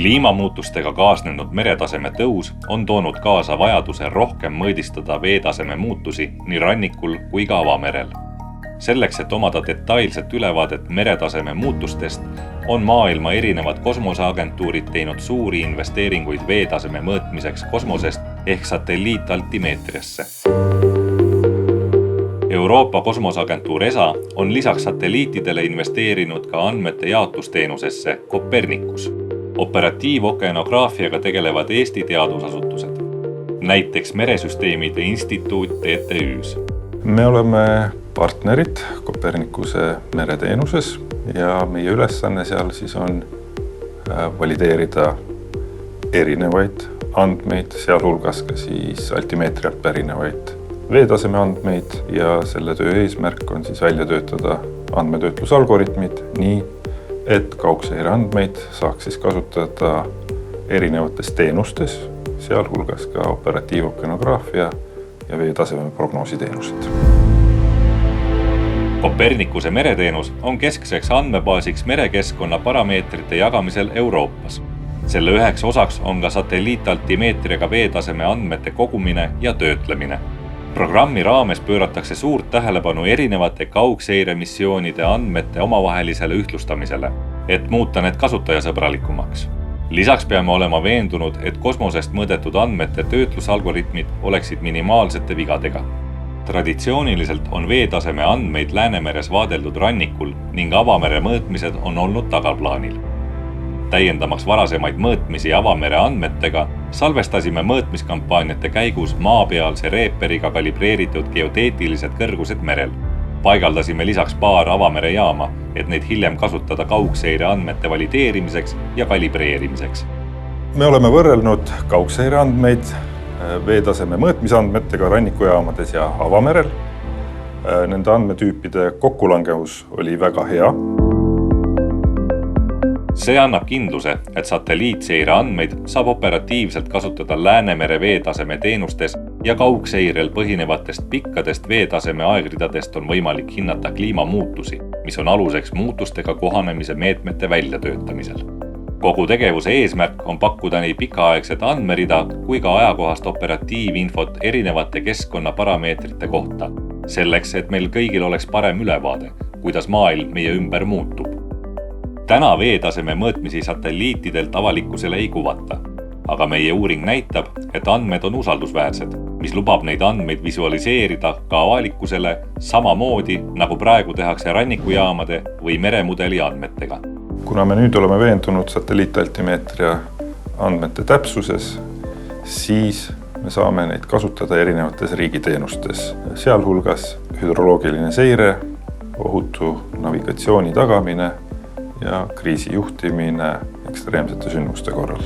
Kliimamuutustega kaasnenud meretaseme tõus on toonud kaasa vajaduse rohkem mõõdistada veetaseme muutusi nii rannikul kui ka avamerel. Selleks, et omada detailset ülevaadet meretaseme muutustest, on maailma erinevad kosmoseagentuurid teinud suuri investeeringuid veetaseme mõõtmiseks kosmosest ehk satelliitaltimeetriasse. Euroopa Kosmoseagentuur ESA on lisaks satelliitidele investeerinud ka andmete jaotusteenusesse Copernicus. Operatiivokeanograafiaga tegelevad Eesti teadusasutused, näiteks Meresüsteemide Instituut TTÜ-s. Me oleme partnerid Copernicuse mereteenuses ja meie ülesanne seal siis on valideerida erinevaid andmeid, sealhulgas ka siis altimeetrialt pärinevaid veetaseme andmeid ja selle töö eesmärk on siis välja töötada andmetöötlusalgoritmid nii, et kaugseire andmeid saaks siis kasutada erinevates teenustes, sealhulgas ka operatiivokeanograafia ja veetaseme prognoositeenused. Copernicuse mereteenus on keskseks andmebaasiks merekeskkonna parameetrite jagamisel Euroopas. Selle üheks osaks on ka satelliitaltimeetriaga veetaseme andmete kogumine ja töötlemine. Programmi raames pööratakse suurt tähelepanu erinevate kaugseiremissioonide andmete omavahelisele ühtlustamisele, et muuta need kasutajasõbralikumaks. Lisaks peame olema veendunud, et kosmosest mõõdetud andmete töötlusalgoritmid oleksid minimaalsete vigadega. Traditsiooniliselt on veetaseme andmeid Läänemeres vaadeldud rannikul ning avamere mõõtmised on olnud tagaplaanil. Täiendamaks varasemaid mõõtmisi avamere andmetega, salvestasime mõõtmiskampaaniate käigus maapealse reeperiga kalibreeritud geoteetilised kõrgused merel. Paigaldasime lisaks paar avamere jaama, et neid hiljem kasutada kaugseire andmete valideerimiseks ja kalibreerimiseks. Me oleme võrrelnud kaugseire andmeid veetaseme mõõtmisandmetega rannikujaamades ja avamerel. Nende andmetüüpide kokkulangevus oli väga hea. See annab kindluse, et satelliitseire andmeid saab operatiivselt kasutada Läänemere veetaseme teenustes ja kaugseirel põhinevatest pikkadest veetaseme aegridadest on võimalik hinnata kliimamuutusi, mis on aluseks muutustega kohanemise meetmete väljatöötamisel. Kogu tegevuse eesmärk on pakkuda nii pikaaegset andmerida kui ka ajakohast operatiivinfot erinevate keskkonnaparameetrite kohta, selleks, et meil kõigil oleks parem ülevaade, kuidas maailm meie ümber muutub. Täna veetaseme mõõtmisi satelliitidelt avalikkusele ei kuvata, aga meie uuring näitab, et andmed on usaldusväärsed, mis lubab neid andmeid visualiseerida ka avalikkusele samamoodi, nagu praegu tehakse rannikujaamade või meremudeli andmetega. Kuna me nüüd oleme veendunud satelliitaltimeetria andmete täpsuses, siis me saame neid kasutada erinevates riigiteenustes, sealhulgas hüdroloogiline seire, ohutu navigatsiooni tagamine ja kriisijuhtimine ekstreemsete sündmuste korral.